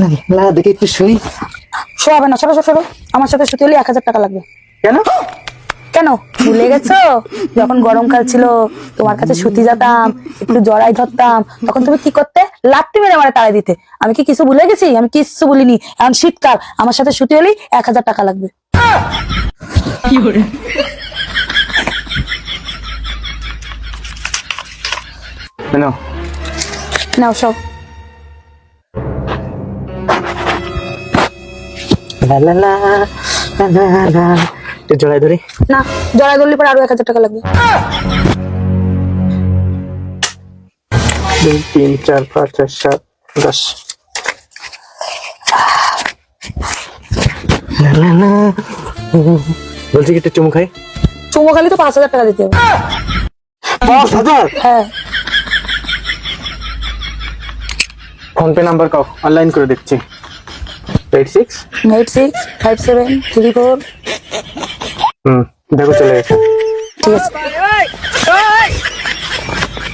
না দেখে একটু শুই। শো হবে না, সরো সরো। আমার সাথে শুতে হলে 1000 টাকা লাগবে। কেন? কেন ভুলে গেছো? যখন গরমকাল ছিল তোমার কাছে শুতে যেতাম, একটু জড়াই ধরতাম, তখন তুমি কি করতে? লাত্তি মেরে আমার তাড়াই দিতে। আমি কি কিছু ভুলে গেছি? আমি কিচ্ছু বলিনি। এখন শীতকাল, আমার সাথে শুতে হলে 1000 টাকা লাগবে। কেন? নাও সব। লা লা লা লা লা লা। একটু জড়াই ধরি। না, জড়াই ধরলে পরে আরো 1000 টাকা লাগবে। 2 3 4 5 6 7 10। লা লা লা। বলছি কি একটু চুমু খাই? চুমো খালি তো 5000 টাকা দিতে হবে। 5000? হ্যাঁ। ফোন পে নাম্বার কাও, অনলাইন করে দিচ্ছি। 86 865734। দেখো চলে গেছে। ঠিক আছে।